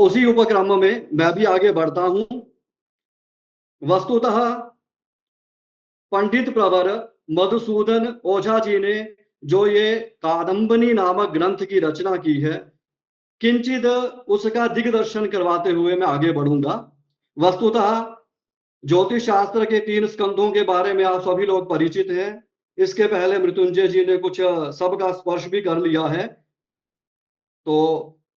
उसी उपक्रम में मैं भी आगे बढ़ता हूं। वस्तुतः पंडित प्रवर मधुसूदन ओझा जी ने जो ये कादम्बनी नामक ग्रंथ की रचना की है, किंचित उसका दिग्दर्शन करवाते हुए मैं आगे बढ़ूंगा। वस्तुतः ज्योतिष शास्त्र के 3 स्कंधों के बारे में आप सभी लोग परिचित हैं। इसके पहले मृत्युंजय जी ने कुछ सबका स्पर्श भी कर लिया है। तो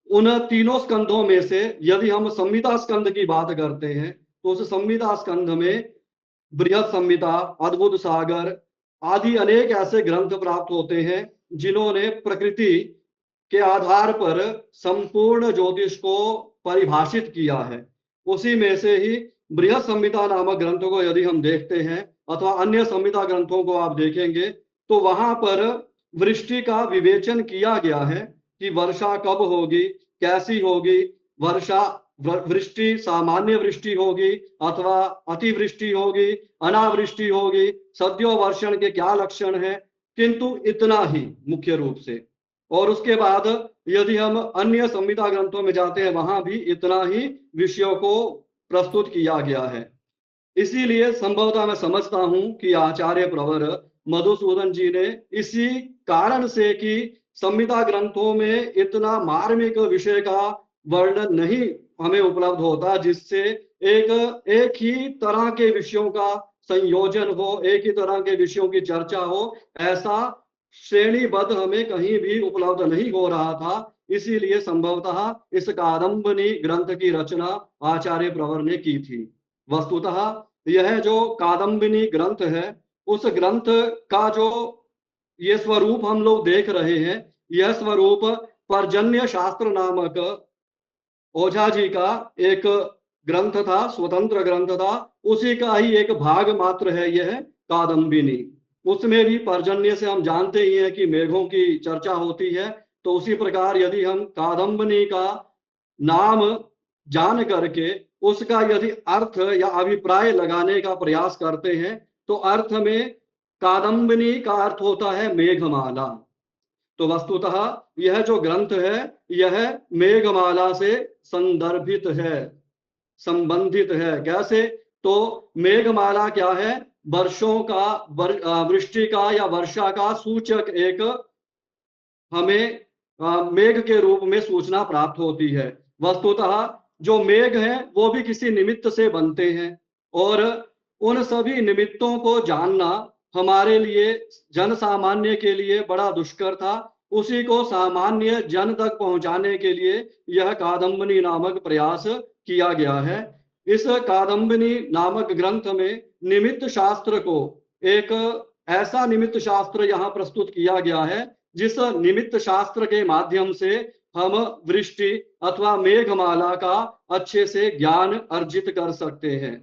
उन तीनों स्कंधों में से यदि हम संहिता स्कंध की बात करते हैं तो उस संहिता स्कंध में बृहद संहिता, अद्भुत सागर आदि अनेक ऐसे ग्रंथ प्राप्त होते हैं जिन्होंने प्रकृति के आधार पर संपूर्ण ज्योतिष को परिभाषित किया है। उसी में से ही बृहद संहिता नामक ग्रंथ को यदि हम देखते हैं अथवा अन्य संहिता ग्रंथों को आप देखेंगे तो वहां पर वृष्टि का विवेचन किया गया है कि वर्षा कब होगी, कैसी होगी, वर्षा वृष्टि सामान्य वृष्टि होगी अथवा अतिवृष्टि होगी, अनावृष्टि होगी, सद्यो वर्षण के क्या लक्षण है, किंतु इतना ही मुख्य रूप से। और उसके बाद यदि हम अन्य संहिता ग्रंथों में जाते हैं वहां भी इतना ही विषयों को प्रस्तुत किया गया है। इसीलिए संभवतः मैं समझता हूं कि आचार्य प्रवर मधुसूदन जी ने इसी कारण से कि संहिता ग्रंथों में इतना मार्मिक विषय का वर्णन नहीं हमें उपलब्ध होता जिससे एक ही तरह के विषयों का संयोजन हो, एक ही तरह के विषयों की चर्चा हो, ऐसा श्रेणीबद्ध हमें कहीं भी उपलब्ध नहीं हो रहा था। इसीलिए संभवतः इस कादम्बनी ग्रंथ की रचना आचार्य प्रवर ने की थी। वस्तुतः यह जो कादम्बिनी ग्रंथ है उस ग्रंथ का जो ये स्वरूप हम लोग देख रहे हैं, यह स्वरूप पर्जन्य शास्त्र नामक ओझा जी का एक ग्रंथ था, स्वतंत्र ग्रंथ था। उसी का ही एक भाग मात्र है यह कादम्बिनी। उसमें भी पर्जन्य से हम जानते ही हैं कि मेघों की चर्चा होती है। तो उसी प्रकार यदि हम कादम्बिनी का नाम जान करके उसका यदि अर्थ या अभिप्राय लगाने का प्रयास करते हैं तो अर्थ में कादम्बिनी का अर्थ होता है मेघमाला। तो वस्तुतः यह जो ग्रंथ है यह मेघमाला से संदर्भित है, संबंधित है। कैसे? तो मेघमाला क्या है? वर्षों का वृष्टि का या वर्षा का सूचक एक हमें मेघ के रूप में सूचना प्राप्त होती है। वस्तुतः जो मेघ है वो भी किसी निमित्त से बनते हैं और उन सभी निमित्तों को जानना हमारे लिए, जन सामान्य के लिए बड़ा दुष्कर था। उसी को सामान्य जन तक पहुंचाने के लिए यह कादम्बिनी नामक प्रयास किया गया है। इस कादम्बिनी नामक ग्रंथ में निमित्त शास्त्र को एक ऐसा निमित्त शास्त्र यहाँ प्रस्तुत किया गया है जिस निमित्त शास्त्र के माध्यम से हम वृष्टि अथवा मेघमाला का अच्छे से ज्ञान अर्जित कर सकते हैं।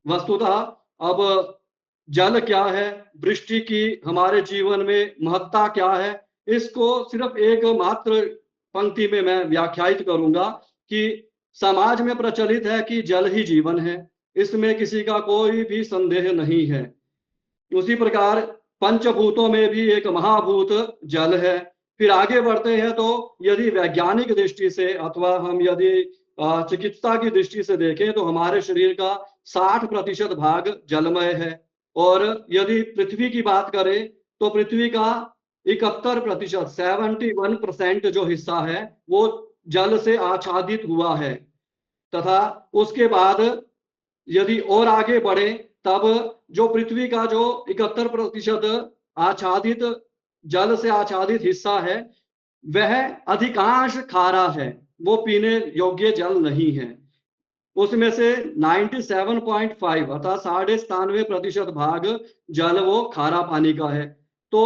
वस्तुतः अब जल क्या है, वृष्टि की हमारे जीवन में महत्ता क्या है, इसको सिर्फ एक मात्र पंक्ति में मैं व्याख्यायित करूंगा कि समाज में प्रचलित है कि जल ही जीवन है, इसमें किसी का कोई भी संदेह नहीं है। उसी प्रकार पंचभूतों में भी एक महाभूत जल है। फिर आगे बढ़ते हैं तो यदि वैज्ञानिक दृष्टि से अथवा हम यदि चिकित्सा की दृष्टि से देखें तो हमारे शरीर का 60% भाग जलमय है। और यदि पृथ्वी की बात करें तो पृथ्वी का 71% 71% जो हिस्सा है वो जल से आच्छादित हुआ है। तथा उसके बाद यदि और आगे बढ़े तब जो पृथ्वी का जो 71% आच्छादित जल से आच्छादित हिस्सा है वह अधिकांश खारा है, वो पीने योग्य जल नहीं है। उसमें से 97.5 अर्थात 97.5% भाग जल वो खारा पानी का है। तो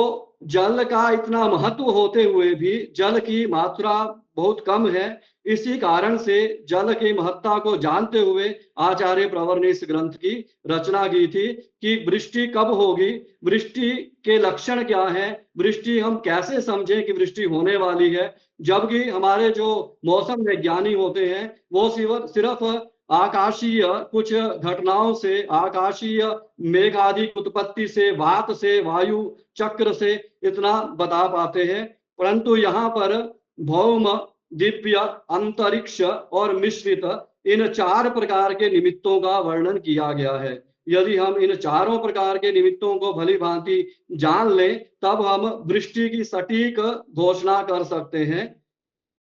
जल का इतना महत्व होते हुए भी जल की मात्रा बहुत कम है। इसी कारण से जल की महत्ता को जानते हुए आचार्य प्रवर ने इस ग्रंथ की रचना की थी कि वृष्टि कब होगी, वृष्टि के लक्षण क्या है, वृष्टि हम कैसे समझें कि वृष्टि होने वाली है। जबकि हमारे जो मौसम वैज्ञानिक होते हैं वो सिर्फ आकाशीय कुछ घटनाओं से, आकाशीय मेघ आदि उत्पत्ति से, वात से, वायु चक्र से इतना बता पाते हैं। परंतु यहाँ पर भौम दिव्य, अंतरिक्ष और मिश्रित, इन 4 प्रकार के निमित्तों का वर्णन किया गया है। यदि हम इन चारों प्रकार के निमित्तों को भली भांति जान लें, तब हम वृष्टि की सटीक घोषणा कर सकते हैं।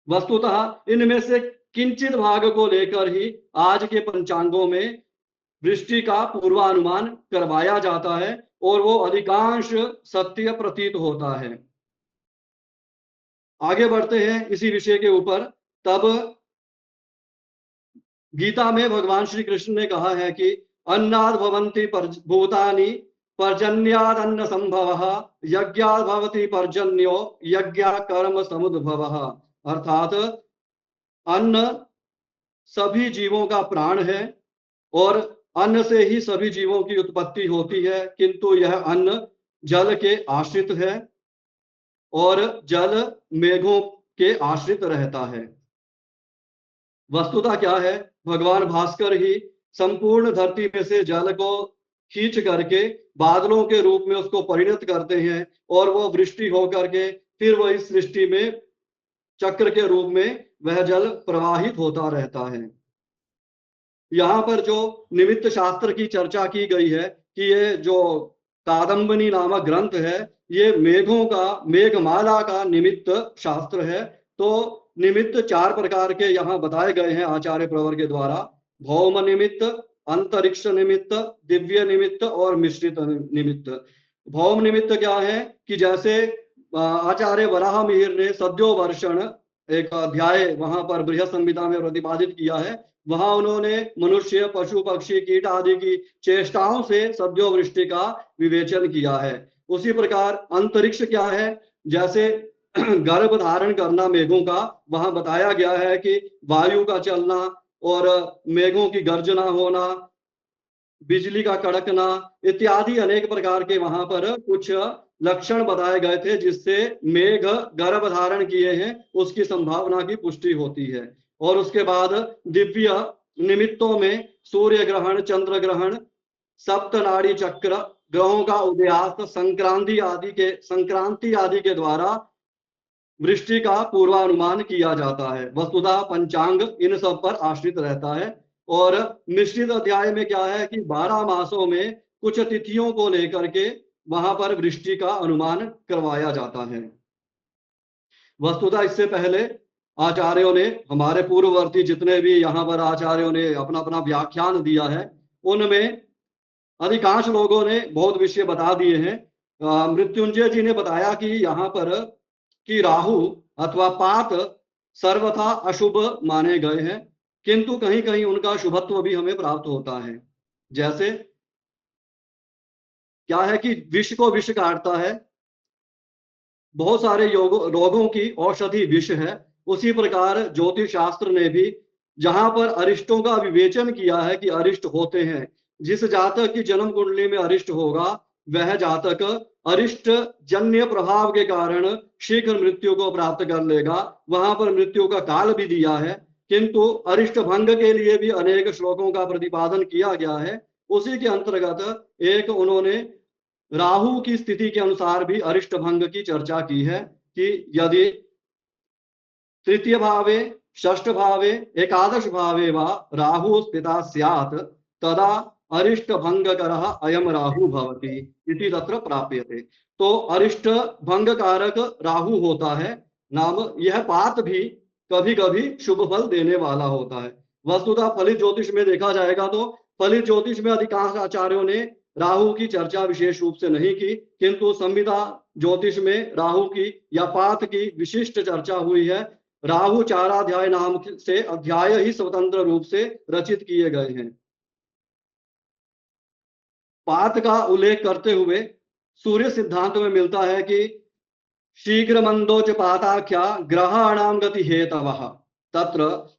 वस्तुतः इनमें से किंचित भाग को लेकर ही आज के पंचांगों में वृष्टि का पूर्वानुमान करवाया जाता है और वो अधिकांश सत्य प्रतीत होता है। आगे बढ़ते हैं इसी विषय के ऊपर। तब गीता में भगवान श्री कृष्ण ने कहा है कि अन्नाद भवन्ति भूतानि पर्जन्याद अन्न संभवः, यज्ञाद भवति पर्जन्यो यज्ञा कर्म समुद्भवः। अर्थात अन्न सभी जीवों का प्राण है और अन्न से ही सभी जीवों की उत्पत्ति होती है, किंतु यह अन्न जल के आश्रित है और जल मेघों के आश्रित रहता है। वस्तुता क्या है, भगवान भास्कर ही संपूर्ण धरती में से जल को खींच करके बादलों के रूप में उसको परिणत करते हैं और वो वृष्टि होकर के फिर वह इस सृष्टि में चक्र के रूप में वह जल प्रवाहित होता रहता है। यहाँ पर जो निमित्त शास्त्र की चर्चा की गई है कि ये जो कादम्बनी नामक ग्रंथ है, ये मेघों का, मेघमाला का निमित्त शास्त्र है। तो निमित्त 4 प्रकार के यहाँ बताए गए हैं आचार्य प्रवर के द्वारा। भौम निमित्त, अंतरिक्ष निमित्त, दिव्य निमित्त और मिश्रित निमित्त। भौम निमित्त क्या है कि जैसे आचार्य वराह मिहिर ने सद्यो वर्षण एक अध्याय वहां पर बृहद संहिता में प्रतिपादित किया है। वहां उन्होंने मनुष्य, पशु, पक्षी, कीट आदि की चेष्टाओं से सद्यो वृष्टि का विवेचन किया है। उसी प्रकार अंतरिक्ष क्या है, जैसे गर्भ धारण करना मेघों का, वहां बताया गया है कि वायु का चलना और मेघों की गर्जना होना, बिजली का कड़कना इत्यादि अनेक प्रकार के वहां पर कुछ लक्षण बताए गए थे जिससे मेघ गर्भ धारण किए हैं उसकी संभावना की पुष्टि होती है। और उसके बाद दिव्य निमित्तों में सूर्य ग्रहण, चंद्र ग्रहण, सप्तनाड़ी चक्र, ग्रहों का उदयास्त, संक्रांति आदि के द्वारा वृष्टि का पूर्वानुमान किया जाता है। वस्तुतः पंचांग इन सब पर आश्रित रहता है। और मिश्रित अध्याय में क्या है कि 12 मासों में कुछ तिथियों को लेकर के वहां पर वृष्टि का अनुमान करवाया जाता है। वस्तुतः इससे पहले आचार्यों ने, हमारे पूर्ववर्ती जितने भी यहाँ पर आचार्यों ने अपना अपना व्याख्यान दिया है, उनमें अधिकांश लोगों ने बहुत विषय बता दिए हैं। मृत्युंजय जी ने बताया कि यहाँ पर कि राहु अथवा पात सर्वथा अशुभ माने गए हैं, किंतु कहीं कहीं उनका शुभत्व भी हमें प्राप्त होता है। जैसे क्या है कि विष को विष काटता है, बहुत सारे रोगों की औषधि विष है। उसी प्रकार ज्योतिष शास्त्र ने भी जहां पर अरिष्टों का विवेचन किया है कि अरिष्ट होते हैं, जिस जातक की जन्म कुंडली में अरिष्ट होगा वह जातक अरिष्ट जन्य प्रभाव के कारण शीघ्र मृत्यु को प्राप्त कर लेगा। वहां पर मृत्यु का काल भी दिया है, किंतु अरिष्ट भंग के लिए भी अनेक श्लोकों का प्रतिपादन किया गया है। उसी के अंतर्गत एक उन्होंने राहु की स्थिति के अनुसार भी अरिष्ट भंग की चर्चा की है कि यदि तृतीय भावे, षष्ठ भावे, एकादश भावे वा राहु स्थिता स्यात् तदा अरिष्ट भंग करः अयम राहु भवति इति तत्र प्राप्यते। तो अरिष्ट भंग कारक राहु होता है नाम, यह पात भी कभी कभी शुभ फल देने वाला होता है। वस्तुतः फलित ज्योतिष में देखा जाएगा तो फलित ज्योतिष में अधिकांश आचार्यों ने राहु की चर्चा विशेष रूप से नहीं की, किंतु संविदा ज्योतिष में राहु की या पात की विशिष्ट चर्चा हुई है। राहु 4 अध्याय नाम से अध्याय ही स्वतंत्र रूप से रचित किए गए हैं। पात का उल्लेख करते हुए सूर्य सिद्धांत में मिलता है कि शीघ्र मंदोच पाताख्या ग्रहाणाम गति हेतवः, तत्र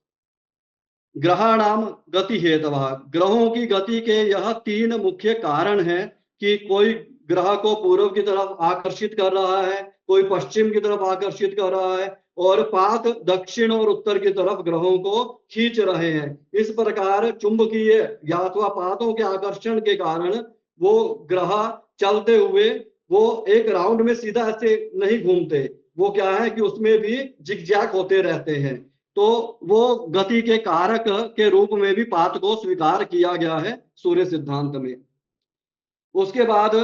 ग्रहाणाम गति हेतवः, ग्रहों की गति के यह 3 मुख्य कारण हैं कि कोई ग्रह को पूर्व की तरफ आकर्षित कर रहा है, कोई पश्चिम की तरफ आकर्षित कर रहा है और पात दक्षिण और उत्तर की तरफ ग्रहों को खींच रहे हैं। इस प्रकार चुंबकीय या अथवा पातों के आकर्षण के कारण वो ग्रह चलते हुए वो एक राउंड में सीधा ऐसे नहीं घूमते, वो क्या है कि उसमें भी जिगजैग होते रहते हैं, तो वो गति के कारक के रूप में भी पात को स्वीकार किया गया है सूर्य सिद्धांत में। उसके बाद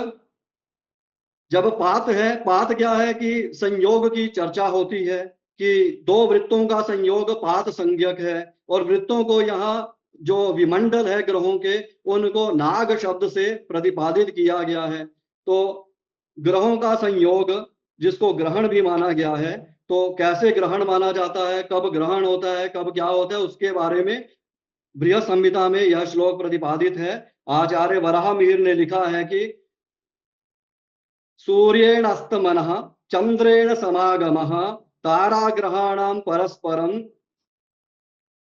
जब पात है, पात क्या है कि संयोग की चर्चा होती है कि दो वृत्तों का संयोग पात संज्ञक है, और वृत्तों को यहाँ जो विमंडल है ग्रहों के, उनको नाग शब्द से प्रतिपादित किया गया है। तो ग्रहों का संयोग जिसको ग्रहण भी माना गया है, तो कैसे ग्रहण माना जाता है, कब ग्रहण होता है, कब क्या होता है, उसके बारे में बृहद संहिता में यह श्लोक प्रतिपादित है। आचार्य वराहमिहिर ने लिखा है कि सूर्येण अस्तमनः चंद्रेण समागमः ताराग्रहाणां परस्परम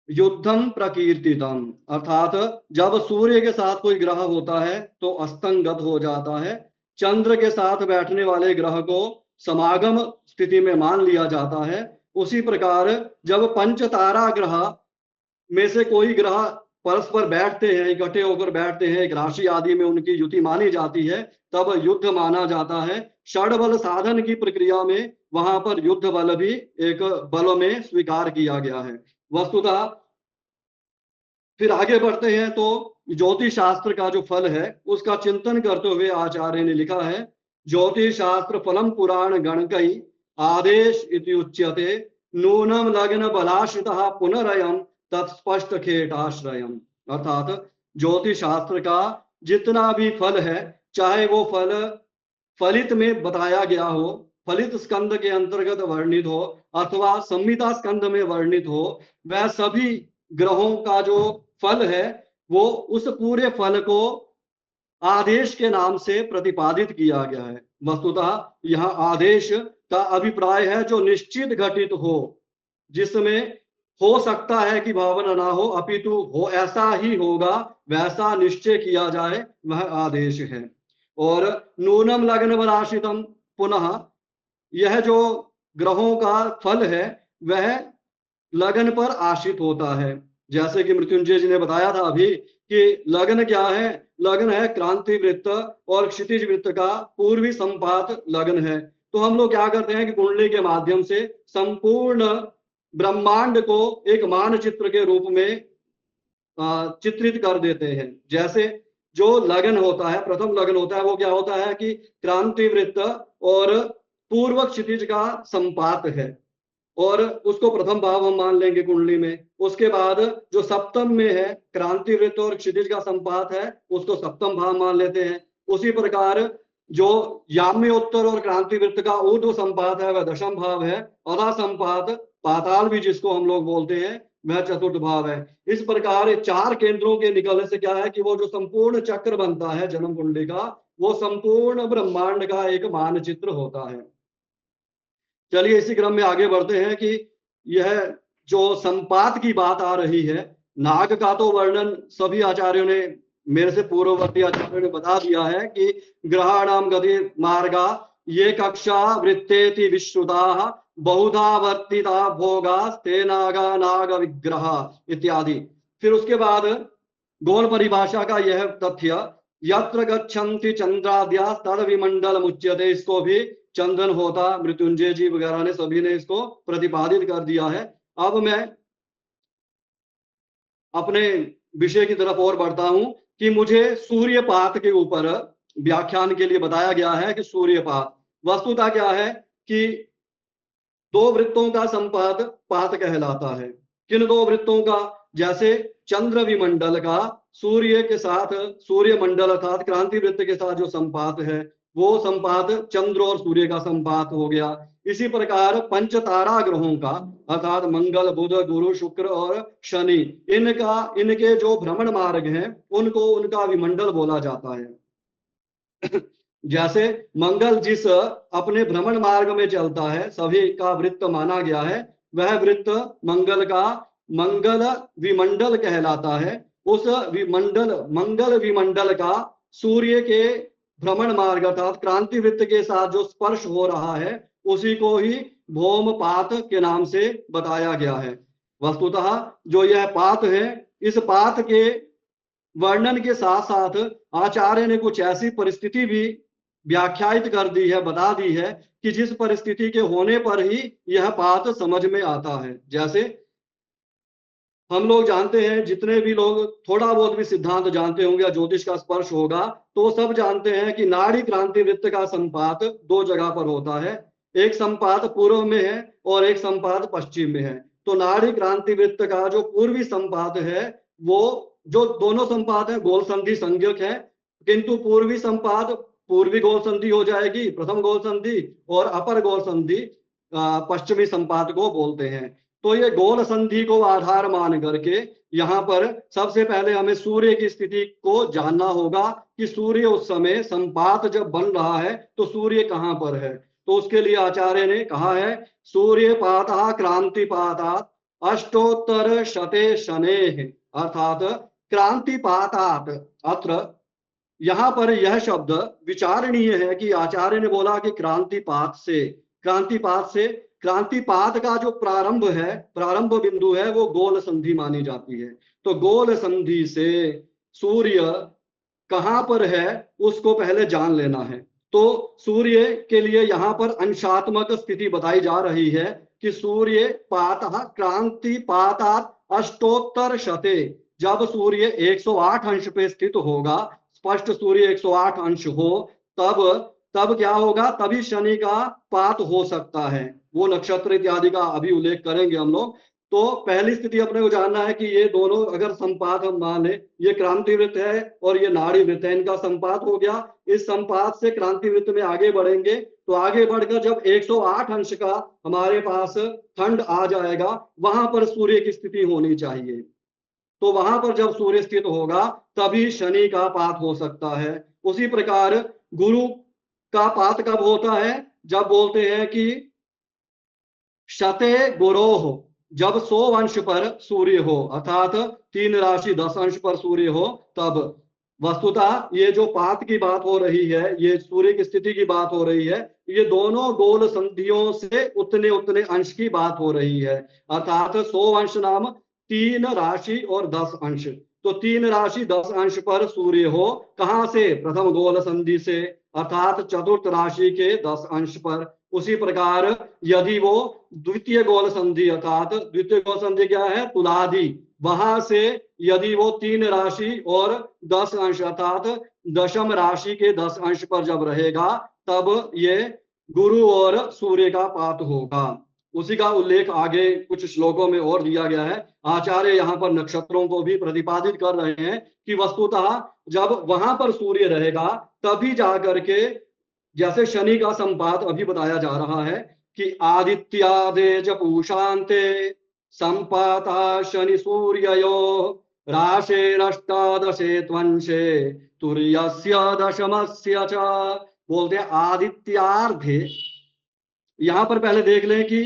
युद्धम प्रकीर्तितम, अर्थात जब सूर्य के साथ कोई ग्रह होता है तो अस्तंगत हो जाता है, चंद्र के साथ बैठने वाले ग्रह को समागम स्थिति में मान लिया जाता है। उसी प्रकार जब पंच तारा ग्रह में से कोई ग्रह परस्पर बैठते हैं, इकट्ठे होकर बैठते हैं, एक राशि आदि में उनकी युति मानी जाती है, तब युद्ध माना जाता है। षड बल साधन की प्रक्रिया में वहां पर युद्ध बल भी एक बल में स्वीकार किया गया है। वस्तुतः फिर आगे बढ़ते हैं तो ज्योतिष शास्त्र का जो फल है उसका चिंतन करते हुए आचार्य ने लिखा है, ज्योतिष शास्त्र फलम पुराण गणकई आदेश इति उच्यते नूनम लग्न बलाश्रितः पुनरयम तत्स्पष्ट खेटाश्रयम, अर्थात ज्योतिष शास्त्र का जितना भी फल है, चाहे वो फल फलित में बताया गया हो, फलित स्कंद के अंतर्गत वर्णित हो, अथवा संहिता स्कंद में वर्णित हो, वह सभी ग्रहों का जो फल है वो उस पूरे फल को आदेश के नाम से प्रतिपादित किया गया है। वस्तुतः यह आदेश का अभिप्राय है जो निश्चित घटित हो, जिसमें हो सकता है कि भावना ना हो, अपितु हो ऐसा ही होगा वैसा निश्चय किया जाए, वह आदेश है। और नूनम लग्न बलाश्रितम, पुनः यह जो ग्रहों का फल है वह लगन पर आश्रित होता है। जैसे कि मृत्युंजय जी ने बताया था अभी कि लगन क्या है, लगन है क्रांति वृत्त और क्षितिज वृत्त का पूर्वी संपात लगन है। तो हम लोग क्या करते हैं कि कुंडली के माध्यम से संपूर्ण ब्रह्मांड को एक मानचित्र के रूप में चित्रित कर देते हैं। जैसे जो लगन होता है, प्रथम लगन होता है, वो क्या होता है कि क्रांति वृत्त और पूर्व क्षितिज का संपात है, और उसको प्रथम भाव हम मान लेंगे कुंडली में। उसके बाद जो सप्तम में है क्रांति वृत्त और क्षितिज का संपात है, उसको सप्तम भाव मान लेते हैं। उसी प्रकार जो याम्योत्तर और क्रांति वृत्त का ऊर्ध्व संपात है वह दशम भाव है, अधा संपात पाताल भी जिसको हम लोग बोलते हैं वह चतुर्थ भाव है। इस प्रकार चार केंद्रों के निकलने से क्या है कि वो जो संपूर्ण चक्र बनता है जन्म कुंडली का, वो संपूर्ण ब्रह्मांड का एक मानचित्र होता है। चलिए इसी क्रम में आगे बढ़ते हैं कि यह जो संपात की बात आ रही है, नाग का तो वर्णन सभी आचार्यों ने, मेरे से पूर्ववर्ती आचार्यों ने बता दिया है कि ग्रहाणाम गति मार्गा ये कक्षा वृत्तेति विश्रुता बहुधा वर्तिता भोगा ते नागा नाग विग्रह इत्यादि। फिर उसके बाद गौण परिभाषा का यह तथ्य, यत्र गच्छन्ति चंद्राद्या तद विमंडल मुच्यते, इसको भी चंदन होता, मृत्युंजय जी वगैरह ने सभी ने इसको प्रतिपादित कर दिया है। अब मैं अपने विषय की तरफ और बढ़ता हूं कि मुझे सूर्यपात के ऊपर व्याख्यान के लिए बताया गया है कि सूर्यपात वस्तुतः क्या है कि दो वृत्तों का संपात पात कहलाता है। किन दो वृत्तों का? जैसे चंद्र विमंडल का सूर्य के साथ, सूर्य मंडल अर्थात क्रांति वृत्त के साथ जो संपात है वो संपात चंद्र और सूर्य का संपात हो गया। इसी प्रकार पंच तारा ग्रहों का अर्थात मंगल, बुध, गुरु, शुक्र और शनि, इनके जो भ्रमण मार्ग हैं उनको उनका विमंडल बोला जाता है। जैसे मंगल जिस अपने भ्रमण मार्ग में चलता है, सभी का वृत्त माना गया है, वह वृत्त मंगल का मंगल विमंडल कहलाता है। उस मंगल विमंडल का सूर्य के भ्रमण मार्ग अर्थात क्रांति वृत्त के साथ जो स्पर्श हो रहा है उसी को ही भौमपात के नाम से बताया गया है। वस्तुतः जो यह पात है, इस पात के वर्णन के साथ साथ आचार्य ने कुछ ऐसी परिस्थिति भी व्याख्यायित कर दी है, बता दी है कि जिस परिस्थिति के होने पर ही यह बात समझ में आता है। जैसे हम लोग जानते हैं, जितने भी लोग थोड़ा बहुत भी सिद्धांत जानते होंगे या ज्योतिष का स्पर्श होगा, तो सब जानते हैं कि नाड़ी क्रांति वृत्त का संपात दो जगह पर होता है। एक संपात पूर्व में है और एक संपात पश्चिम में है। तो नाड़ी क्रांति वृत्त का जो पूर्वी संपात है, वो जो दोनों संपात है गोल संधि संज्ञक है, किंतु पूर्वी संपात पूर्वी गोल संधि हो जाएगी, प्रथम गोल संधि, और अपर गोल संधि पश्चिमी संपात को बोलते हैं। तो ये गोल संधि को आधार मान करके यहाँ पर सबसे पहले हमें सूर्य की स्थिति को जानना होगा कि सूर्य उस समय संपात जब बन रहा है तो सूर्य कहाँ पर है। तो उसके लिए आचार्य ने कहा है, सूर्य पाता क्रांति पाता अष्टोत्तर शते शनेः, अर्थात क्रांति पातात। अत्र यहाँ पर यह शब्द विचारणीय है कि आचार्य ने बोला कि क्रांतिपात से, क्रांतिपात का जो प्रारंभ है, प्रारंभ बिंदु है, वो गोल संधि मानी जाती है। तो गोल संधि से सूर्य कहां पर है उसको पहले जान लेना है। तो सूर्य के लिए यहाँ पर अंशात्मक स्थिति बताई जा रही है कि सूर्य पातः क्रांति पातात अष्टोत्तर शते, जब सूर्य 108 अंश पे स्थित होगा, स्पष्ट सूर्य 108 अंश हो, तब क्या होगा, तभी शनि का पात हो सकता है। वो नक्षत्र इत्यादि का अभी उल्लेख करेंगे हम लोग। तो पहली स्थिति अपने को जानना है कि ये दोनों अगर संपात हम मान ले, ये क्रांति वृत्त है और ये नाड़ी वृत्त है, इनका संपात हो गया। इस संपात से क्रांति वृत्त में आगे बढ़ेंगे तो आगे बढ़कर जब 108 अंश का हमारे पास खंड आ जाएगा, वहां पर सूर्य की स्थिति होनी चाहिए। तो वहां पर जब सूर्य स्थित होगा तभी शनि का पात हो सकता है। उसी प्रकार गुरु का पात कब होता है, जब बोलते हैं कि शते गुरोह, जब 100 अंश पर सूर्य हो, अर्थात 3 राशि 10 अंश पर सूर्य हो, तब वस्तुतः ये जो पात की बात हो रही है, ये सूर्य की स्थिति की बात हो रही है, ये दोनों गोल संधियों से उतने उतने अंश की बात हो रही है। अर्थात 100 अंश नाम 3 राशि और 10 अंश। तो 3 राशि 10 अंश पर सूर्य हो, कहां से, प्रथम गोल संधि से, अर्थात चतुर्थ राशि के 10 अंश पर। उसी प्रकार यदि वो द्वितीय गोल संधि, अर्थात द्वितीय गोल संधि क्या है, तुलादि, वहां से यदि वो 3 राशि और 10 अंश अर्थात दशम राशि के 10 अंश पर जब रहेगा, तब ये गुरु और सूर्य का पात होगा। उसी का उल्लेख आगे कुछ श्लोकों में और दिया गया है। आचार्य यहाँ पर नक्षत्रों को भी प्रतिपादित कर रहे हैं कि वस्तुतः जब वहां पर सूर्य रहेगा तभी जाकर के, जैसे शनि का संपात अभी बताया जा रहा है कि आदित्यादेज पूषान्ते संपाता शनि सूर्ययो राशेरष्टादशे त्वंशे तुर्यस्य दशमस्य च। बोलते हैं आदित्यार्धे, यहां पर पहले देख लें कि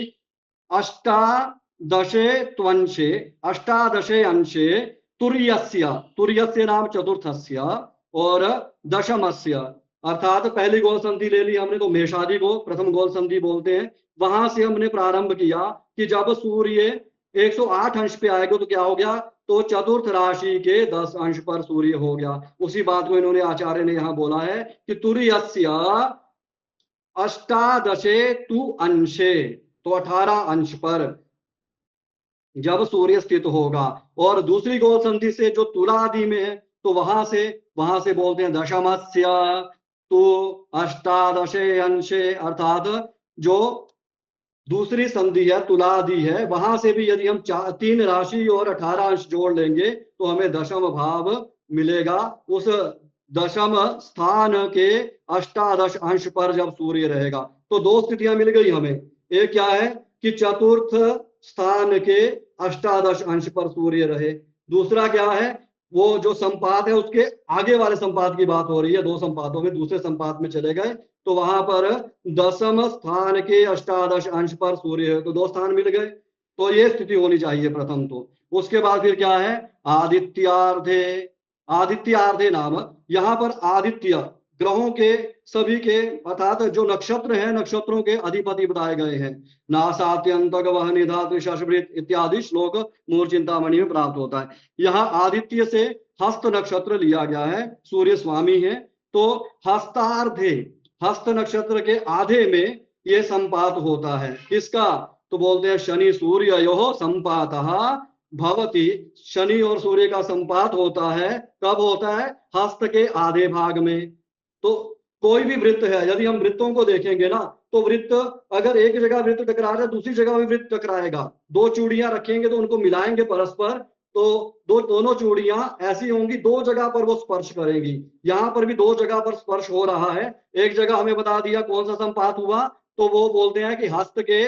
अष्टादशे त्वंशे, अष्टादशे अंशे, तुर्यस्य, तुर्यस्य नाम चतुर्थस्य, और दशमस्य, अर्थात पहली गोल संधि ले ली हमने तो मेषादि को प्रथम गोल संधि बोलते हैं। वहां से हमने प्रारंभ किया कि जब सूर्य 108 अंश पे आएगा तो क्या हो गया, तो चतुर्थ राशि के 10 अंश पर सूर्य हो गया। उसी बात को इन्होंने आचार्य ने यहां बोला है कि तुर्यस्य अष्टादशे तु अंशे, तो 18 अंश पर जब सूर्य स्थित होगा। और दूसरी गोल संधि से जो तुला आदि में है, तो वहां से बोलते हैं दशमस्य तो अष्टादशे अंशे, अर्थात जो दूसरी संधि है तुलादि है, वहां से भी यदि हम 3 राशि और 18 अंश जोड़ लेंगे तो हमें दशम भाव मिलेगा। उस दशम स्थान के अष्टादश अंश पर जब सूर्य रहेगा, तो 2 स्थितियां मिल गई हमें। एक क्या है कि चतुर्थ स्थान के अष्टादश अंश पर सूर्य रहे। दूसरा क्या है, वो जो संपात है उसके आगे वाले संपात की बात हो रही है, 2 संपातों में दूसरे संपात में चले गए तो वहां पर दशम स्थान के अष्टादश अंश पर सूर्य है, तो 2 स्थान मिल गए। तो ये स्थिति होनी चाहिए प्रथम। तो उसके बाद फिर क्या है, आदित्यार्धे, आदित्यार्धे नाम, यहाँ पर आदित्य ग्रहों के सभी के, अर्थात जो नक्षत्र हैं नक्षत्रों के अधिपति बताए गए हैं। नासात्यंतक वह निधातु शशवृत इत्यादि श्लोक मूल चिंतामणि में प्राप्त होता है। यहाँ आदित्य से हस्त नक्षत्र लिया गया है, सूर्य स्वामी है। तो हस्तार्धे, हस्त नक्षत्र के आधे में ये संपात होता है। किसका? तो बोलते हैं शनि सूर्ययोः संपातः भवति। शनि और सूर्य का संपात होता है। कब होता है? हस्त के आधे भाग में। तो कोई भी वृत्त है, यदि हम वृत्तों को देखेंगे ना, तो वृत्त अगर एक जगह वृत्त टकरा रहा है, दूसरी जगह भी वृत्त टकराएगा। दो चूड़ियां रखेंगे तो उनको मिलाएंगे परस्पर, तो दोनों चूड़ियां ऐसी होंगी, दो जगह पर वो स्पर्श करेंगी। यहां पर भी दो जगह पर स्पर्श हो रहा है। एक जगह हमें बता दिया कौन सा संपात हुआ, तो वो बोलते हैं कि हस्त के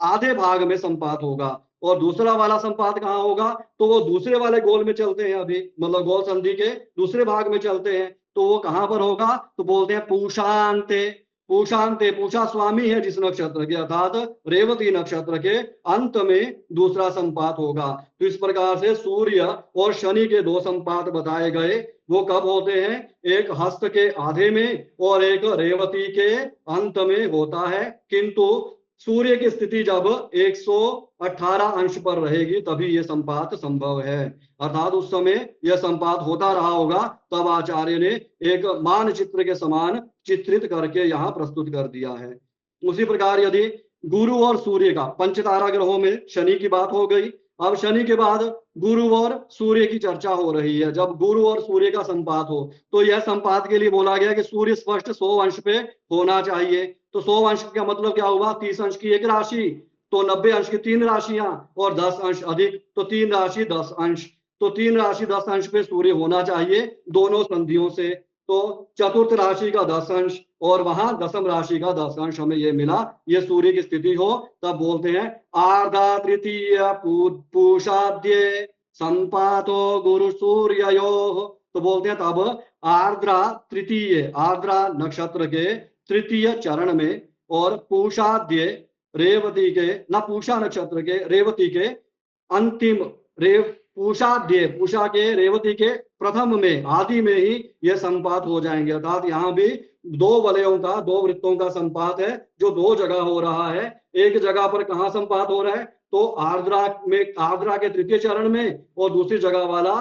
आधे भाग में संपात होगा। और दूसरा वाला संपात कहाँ होगा? तो वो दूसरे वाले गोल में चलते हैं, अभी मतलब गोल संधि के दूसरे भाग में चलते हैं, तो वो कहां पर होगा? तो बोलते हैं पूषांते। पूषांते, पूषा स्वामी है जिस नक्षत्र के, अर्थात रेवती नक्षत्र के अंत में दूसरा संपात होगा। तो इस प्रकार से सूर्य और शनि के दो संपात बताए गए। वो कब होते हैं? एक हस्त के आधे में और एक रेवती के अंत में होता है। किंतु सूर्य की स्थिति जब 118 अंश पर रहेगी तभी ये संपात संभव है। अर्थात उस समय यह संपात होता रहा होगा, तब आचार्य ने एक मानचित्र के समान चित्रित करके यहाँ प्रस्तुत कर दिया है। उसी प्रकार यदि गुरु और सूर्य का, पंचतारा ग्रहों में शनि की बात हो गई, अब शनि के बाद गुरु और सूर्य की चर्चा हो रही है। जब गुरु और सूर्य का संपात हो, तो यह संपात के लिए बोला गया कि सूर्य स्पष्ट 100 अंश पे होना चाहिए। तो 100 अंश का मतलब क्या हुआ? 30 अंश की एक राशि, तो 90 अंश की 3 राशियां, और 10 अंश अधिक, तो 3 राशि 10 अंश। तो 3 राशि 10 अंश पे सूर्य होना चाहिए दोनों संधियों से। तो चतुर्थ राशि का 10 अंश और वहां दसम राशि का 10 अंश हमें ये मिला। ये सूर्य की स्थिति हो तब बोलते हैं आर्धा तृतीय पूषाद्य संपातो गुरु सूर्ययोः। तो बोलते हैं तब आर्द्रा तृतीय, आर्द्रा नक्षत्र के तृतीय चरण में और पूषाद्य रेवती के, ना पूषा नक्षत्र के रेवती के अंतिम, रेव पूषाद्य, पूषा के रेवती के प्रथम में, आदि में ही यह संपात हो जाएंगे। अर्थात यहाँ भी दो वलयों का, दो वृत्तों का संपात है जो दो जगह हो रहा है। एक जगह पर कहाँ संपात हो रहा है? तो आर्द्रा में, आर्द्रा के तृतीय चरण में, और दूसरी जगह वाला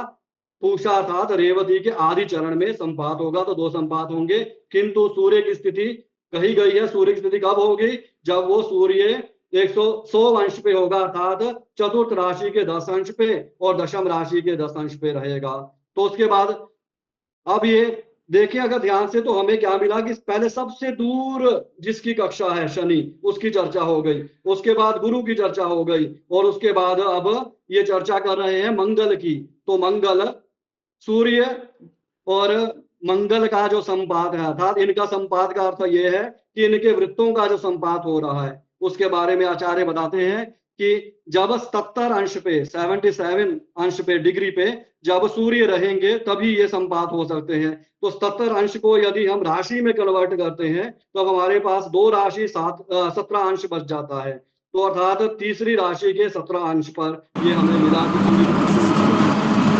पूषा अर्थात रेवती के आदि चरण में संपात होगा। तो दो संपात होंगे। किंतु सूर्य की स्थिति कही गई है। सूर्य की स्थिति कब होगी? जब वो सूर्य 100 अंश पे होगा, अर्थात चतुर्थ राशि के 10 अंश पे और दशम राशि के 10 अंश पे रहेगा। तो उसके बाद अब ये देखें अगर ध्यान से, तो हमें क्या मिला कि पहले सबसे दूर जिसकी कक्षा है शनि, उसकी चर्चा हो गई, उसके बाद गुरु की चर्चा हो गई, और उसके बाद अब ये चर्चा कर रहे हैं मंगल की। तो मंगल, सूर्य और मंगल का जो संपात है, अर्थात इनका संपात का अर्थ यह है कि इनके वृत्तों का जो संपात हो रहा है, उसके बारे में आचार्य बताते हैं कि जब 77 अंश पे, 77 अंश पे, डिग्री पे जब सूर्य रहेंगे तभी ये संपात हो सकते हैं। तो 77 अंश को यदि हम राशि में कन्वर्ट करते हैं तो हमारे पास दो राशि 17 अंश बच जाता है। तो अर्थात तीसरी राशि के 17 अंश पर ये हमें मिला।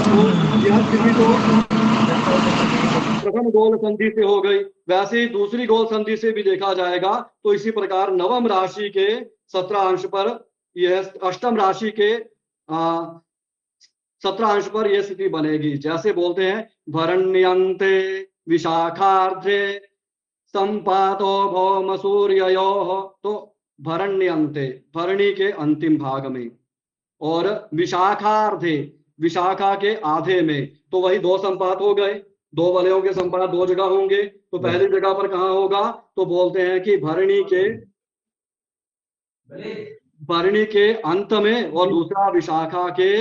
तो यह स्थिति तो प्रथम गोल संधि से हो गई, वैसे ही दूसरी गोल संधि से भी देखा जाएगा। तो इसी प्रकार नवम राशि के 17 अंश पर, यह अष्टम राशि के 17 अंश पर यह स्थिति बनेगी। जैसे बोलते हैं भरण्यन्ते विशाखार्थे संपातो भौम सूर्ययोः। तो भरण्यन्ते, भरणी के अंतिम भाग में, और विशाखार्थे, विशाखा के आधे में, तो वही दो संपात हो गए। दो वलयों के संपात दो जगह होंगे। तो पहली जगह पर कहाँ होगा? तो बोलते हैं कि भरणी के अंत में, और दूसरा विशाखा के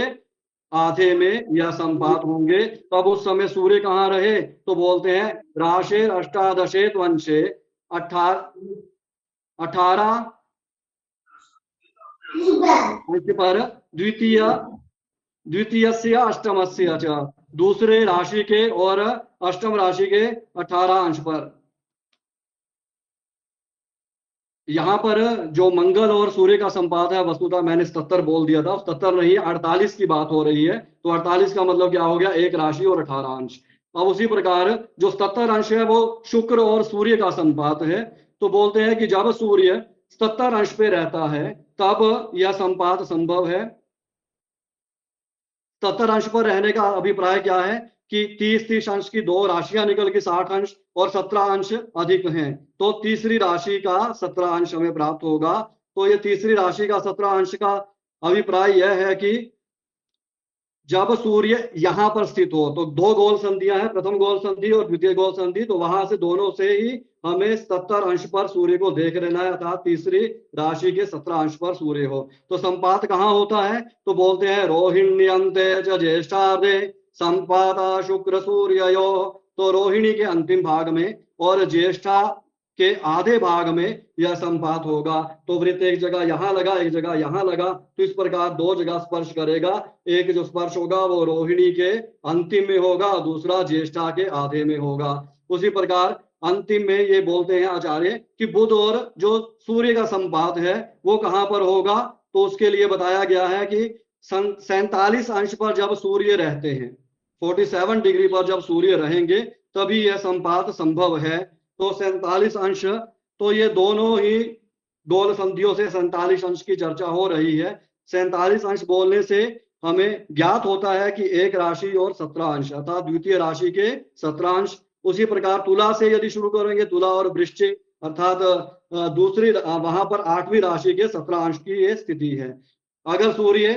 आधे में यह संपात होंगे। तब उस समय सूर्य कहाँ रहे? तो बोलते हैं राशे अष्टादशे वंशे 18 अंश पर, द्वितीय से अष्टम से, दूसरे राशि के और अष्टम राशि के 18 अंश पर। यहाँ पर जो मंगल और सूर्य का संपात है, वस्तुतः मैंने 77 बोल दिया था, 77 नहीं 48 की बात हो रही है। तो 48 का मतलब क्या हो गया? एक राशि और 18 अंश। अब उसी प्रकार जो 77 अंश है वो शुक्र और सूर्य का संपात है। तो बोलते हैं कि जब सूर्य 77 अंश पे रहता है तब यह संपात संभव है। 77 अंश पर रहने का अभिप्राय क्या है? कि 30 अंश की दो राशियां निकल के 60 अंश और 17 अंश अधिक हैं, तो तीसरी राशि का 17 अंश हमें प्राप्त होगा। तो ये तीसरी राशि का 17 अंश का अभिप्राय यह है कि जब सूर्य यहां पर स्थित हो, तो दो गोल संधियां हैं, प्रथम गोल संधि और द्वितीय गोल संधि, तो वहां से दोनों से ही हमें 70 अंश पर सूर्य को देख लेना है, अर्थात तीसरी राशि के 17 अंश पर सूर्य हो। तो संपात कहाँ होता है, तो बोलते हैं रोहिण्यन्ते च ज्येष्ठार्धे संपाता शुक्र सूर्ययो। तो रोहिणी के अंतिम भाग में और ज्येष्ठा के आधे भाग में यह संपात होगा। तो वृत्त एक जगह यहां लगा, एक जगह यहां लगा, तो इस प्रकार दो जगह स्पर्श करेगा। एक जो स्पर्श होगा वो रोहिणी के अंतिम में होगा, दूसरा ज्येष्ठा के आधे में होगा। उसी प्रकार अंतिम में ये बोलते हैं आचार्य कि बुध और जो सूर्य का संपात है वो कहां पर होगा, तो उसके लिए बताया गया है कि 47 अंश पर जब सूर्य रहते हैं, 47 डिग्री पर जब सूर्य रहेंगे तभी यह संपात संभव है। तो 47 अंश, तो ये दोनों ही गोल संधियों से 47 अंश की चर्चा हो रही है। 47 अंश बोलने से हमें ज्ञात होता है कि एक राशि और 17 अंश, अर्थात द्वितीय राशि के 17 अंश। उसी प्रकार तुला से यदि शुरू करेंगे, तुला और वृश्चिक, अर्थात दूसरी वहां पर 8वीं राशि के 17 अंश की ये स्थिति है। अगर सूर्य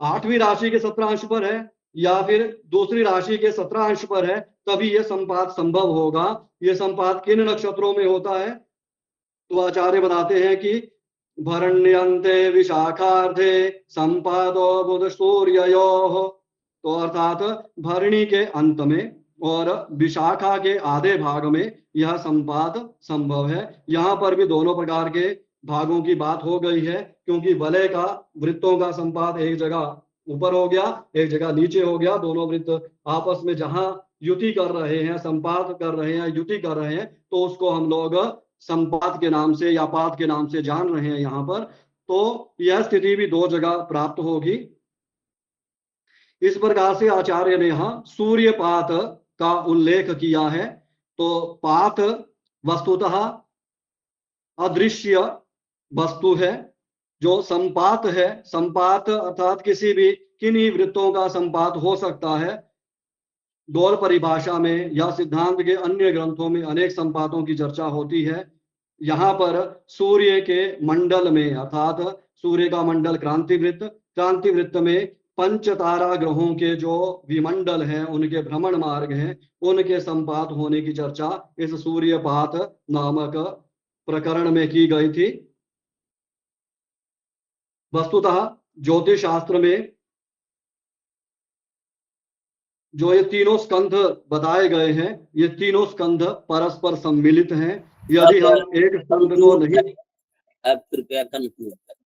8वीं राशि के 17 अंश पर है या फिर दूसरी राशि के 17 अंश पर है, तभी यह संपात संभव होगा। यह संपात किन नक्षत्रों में होता है, तो आचार्य बताते हैं कि भरण्यन्ते विशाखार्थे संपादो बुध सूर्ययोः। तो अर्थात भरणी के अंत में और विशाखा के आधे भाग में यह संपात संभव है। यहाँ पर भी दोनों प्रकार के भागों की बात हो गई है, क्योंकि वलय का वृत्तों का संपात एक जगह ऊपर हो गया, एक जगह नीचे हो गया। दोनों वृत्त आपस में जहां युति कर रहे हैं, संपात कर रहे हैं, युति कर रहे हैं, तो उसको हम लोग संपात के नाम से या पात के नाम से जान रहे हैं यहाँ पर। तो यह स्थिति भी दो जगह प्राप्त होगी। इस प्रकार से आचार्य ने यहाँ सूर्यपात का उल्लेख किया है। तो पात वस्तुतः अदृश्य वस्तु है। जो संपात है, संपात अर्थात किसी भी किन्हीं वृत्तों का संपात हो सकता है। गौर परिभाषा में या सिद्धांत के अन्य ग्रंथों में अनेक संपातों की चर्चा होती है। यहाँ पर सूर्य के मंडल में, अर्थात सूर्य का मंडल क्रांति वृत्त में पंच तारा ग्रहों के जो विमंडल हैं, उनके भ्रमण मार्ग हैं, उनके संपात होने की चर्चा इस सूर्यपात नामक प्रकरण में की गई थी। वस्तुतः ज्योतिष शास्त्र में जो ये तीनों स्कंध बताए गए हैं, ये तीनों स्कंध परस्पर सम्मिलित हैं। यदि हम एक स्कंध को नहीं, आप कृपया कंक्लूड करें।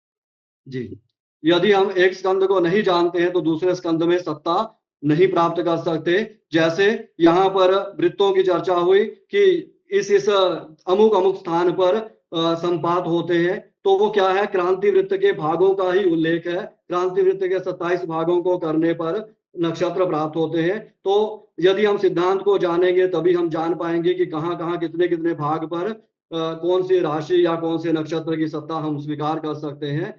जी, यदि हम एक स्कंद को नहीं जानते हैं तो दूसरे स्कंद में सत्ता नहीं प्राप्त कर सकते। जैसे यहाँ पर वृत्तों की चर्चा हुई कि इस अमुक अमुक स्थान पर संपात होते हैं, तो वो क्या है, क्रांति वृत्त के भागों का ही उल्लेख है। क्रांति वृत्त के 27 भागों को करने पर नक्षत्र प्राप्त होते हैं। तो यदि हम सिद्धांत को जानेंगे तभी हम जान पाएंगे कि कहाँ कहाँ कितने कितने भाग पर कौन सी राशि या कौन से नक्षत्र की सत्ता हम स्वीकार कर सकते हैं।